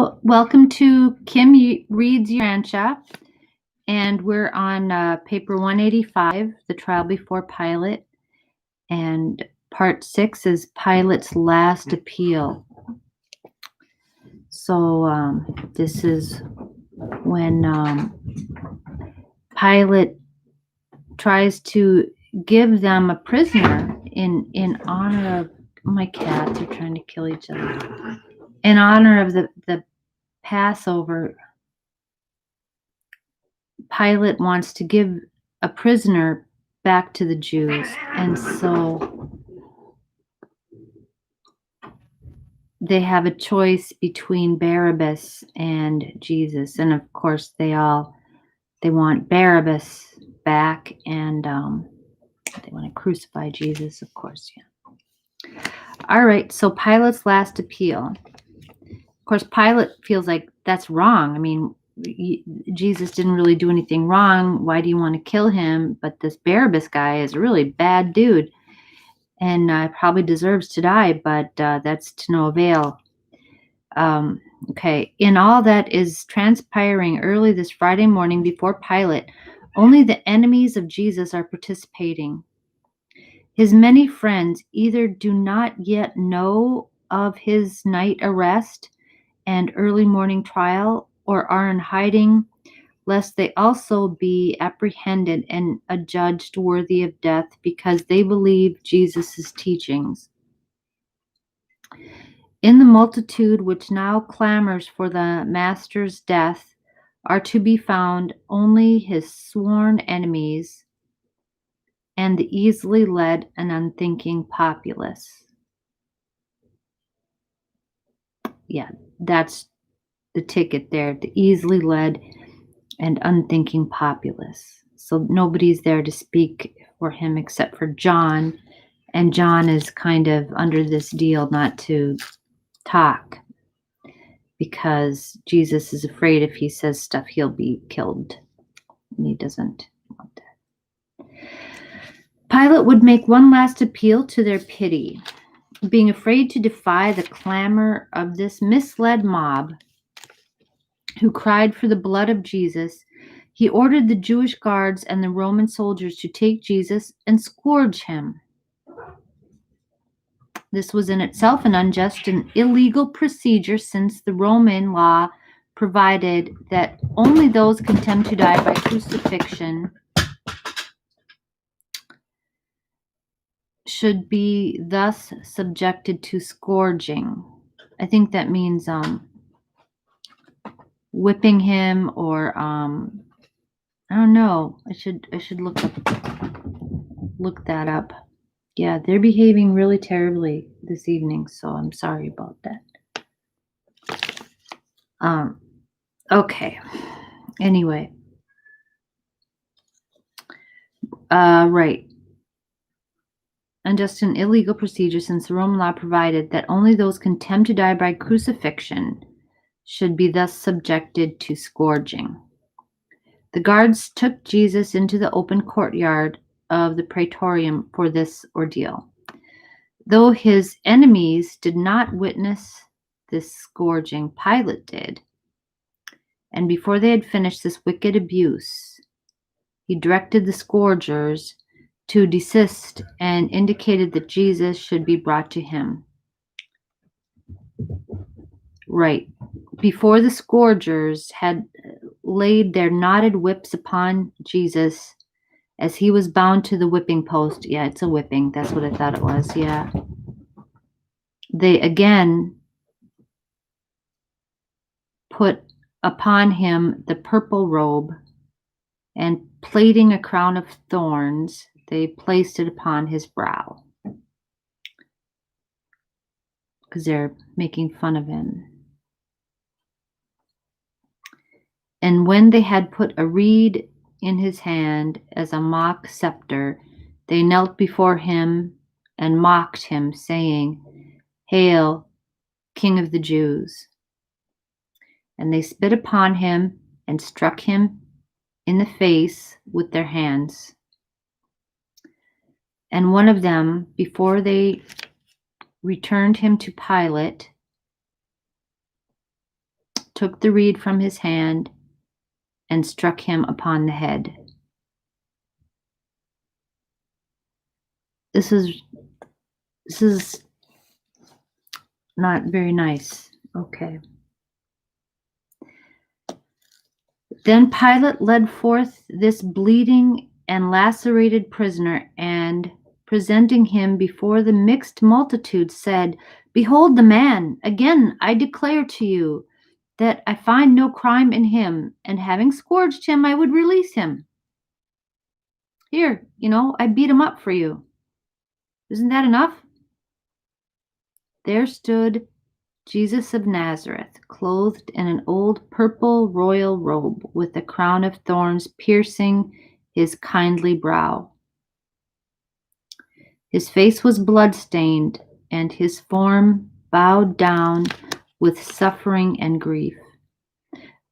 So, welcome to Reads Urantia, and we're on paper 185, the trial before Pilate, and part 6 is Pilate's last appeal. So, this is when Pilate tries to give them a prisoner in honor of my cats are trying to kill each other. In honor of the Passover. Pilate wants to give a prisoner back to the Jews, and so they have a choice between Barabbas and Jesus, and of course they want Barabbas back, and they want to crucify Jesus, of course. Yeah. All right, so Pilate's last appeal. Of course, Pilate feels like that's wrong. I mean, Jesus didn't really do anything wrong. Why do you want to kill him? But this Barabbas guy is a really bad dude and probably deserves to die, but that's to no avail. Okay, in all that is transpiring early this Friday morning before Pilate, only the enemies of Jesus are participating. His many friends either do not yet know of his night arrest and early morning trial, or are in hiding, lest they also be apprehended and adjudged worthy of death because they believe Jesus' teachings. In the multitude which now clamors for the Master's death are to be found only his sworn enemies and the easily led and unthinking populace. Yeah, that's the ticket there, the easily led and unthinking populace. So nobody's there to speak for him except for John, and John is kind of under this deal not to talk because Jesus is afraid if he says stuff he'll be killed, and he doesn't want that. Pilate would make one last appeal to their pity. Being afraid to defy the clamor of this misled mob who cried for the blood of Jesus, he ordered the Jewish guards and the Roman soldiers to take Jesus and scourge him. This was in itself an unjust and illegal procedure, since the Roman law provided that only those condemned to die by crucifixion should be thus subjected to scourging. I think that means whipping him, or I don't know. I should look that up. Yeah, they're behaving really terribly this evening, so I'm sorry about that. Okay. Anyway. Right. Unjust and illegal procedure, since the Roman law provided that only those condemned to die by crucifixion should be thus subjected to scourging. The guards took Jesus into the open courtyard of the praetorium for this ordeal. Though his enemies did not witness this scourging, Pilate did. And before they had finished this wicked abuse, he directed the scourgers to desist and indicated that Jesus should be brought to him. Right. Before the scourgers had laid their knotted whips upon Jesus as he was bound to the whipping post. Yeah, it's a whipping. That's what I thought it was. Yeah. They again put upon him the purple robe, and plaiting a crown of thorns, they placed it upon his brow, because they're making fun of him. And when they had put a reed in his hand as a mock scepter, they knelt before him and mocked him, saying, "Hail, King of the Jews." And they spit upon him and struck him in the face with their hands. And one of them, before they returned him to Pilate, took the reed from his hand and struck him upon the head. This is not very nice. Okay. Then Pilate led forth this bleeding and lacerated prisoner, and presenting him before the mixed multitude, said, "Behold the man! Again I declare to you that I find no crime in him, and having scourged him, I would release him. Here, I beat him up for you. Isn't that enough?" There stood Jesus of Nazareth, clothed in an old purple royal robe, with a crown of thorns piercing his kindly brow. His face was blood-stained, and his form bowed down with suffering and grief.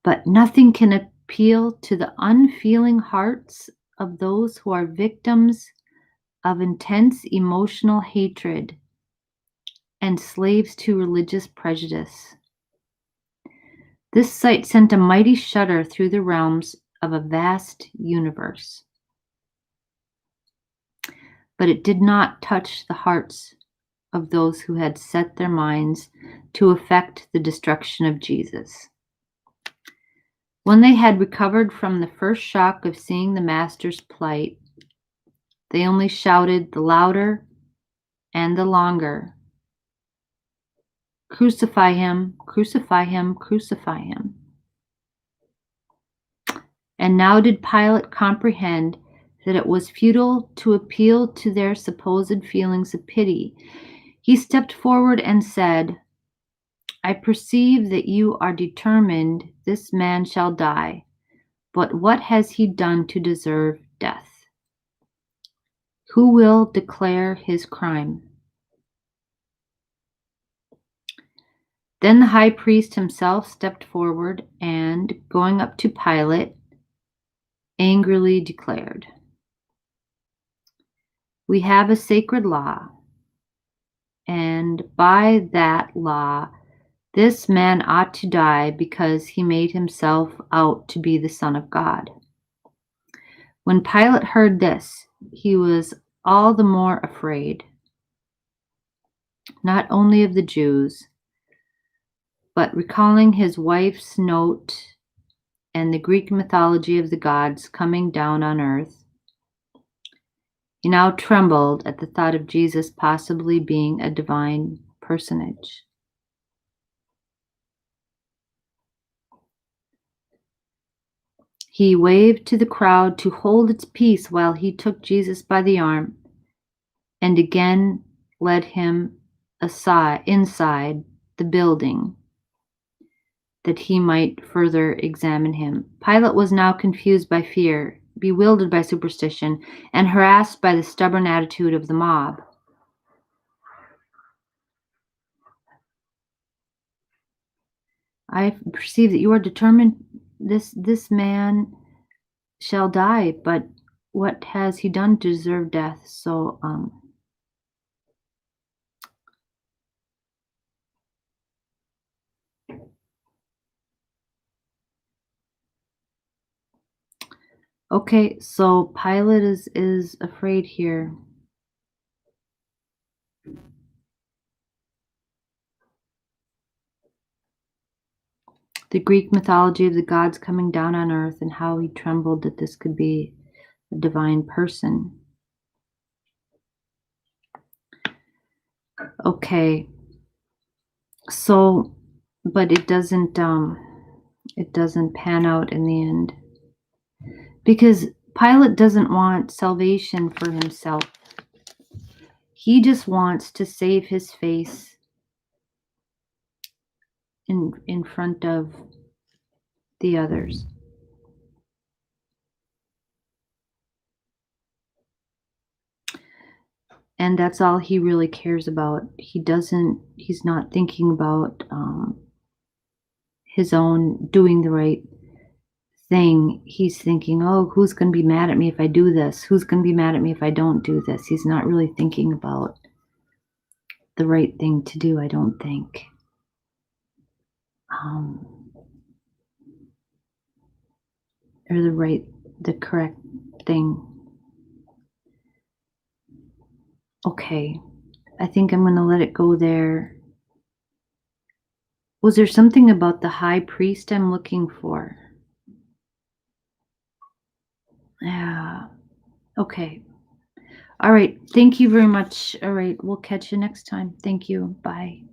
But nothing can appeal to the unfeeling hearts of those who are victims of intense emotional hatred and slaves to religious prejudice. This sight sent a mighty shudder through the realms of a vast universe. But it did not touch the hearts of those who had set their minds to effect the destruction of Jesus. When they had recovered from the first shock of seeing the Master's plight, they only shouted the louder and the longer, "Crucify him, crucify him, crucify him." And now did Pilate comprehend that it was futile to appeal to their supposed feelings of pity. He stepped forward and said, "I perceive that you are determined this man shall die, but what has he done to deserve death? Who will declare his crime?" Then the high priest himself stepped forward and, going up to Pilate, angrily declared, "We have a sacred law, and by that law, this man ought to die because he made himself out to be the Son of God." When Pilate heard this, he was all the more afraid, not only of the Jews, but recalling his wife's note and the Greek mythology of the gods coming down on earth. He now trembled at the thought of Jesus possibly being a divine personage. He waved to the crowd to hold its peace while he took Jesus by the arm and again led him inside the building that he might further examine him. Pilate was now confused by fear, bewildered by superstition, and harassed by the stubborn attitude of the mob. "I perceive that you are determined this man shall die, but what has he done to deserve death?" Okay, so Pilate is afraid here. The Greek mythology of the gods coming down on earth and how he trembled that this could be a divine person. Okay, so, but it doesn't pan out in the end, because Pilate doesn't want salvation for himself. He just wants to save his face in front of the others. And that's all he really cares about. He's not thinking about his own doing the right thing. He's thinking, oh, who's going to be mad at me if I do this? Who's going to be mad at me if I don't do this? He's not really thinking about the right thing to do, I don't think. or the correct thing. Okay. I think I'm gonna let it go there. Was there something about the high priest I'm looking for? Yeah. Okay. All right. Thank you very much. All right. We'll catch you next time. Thank you. Bye.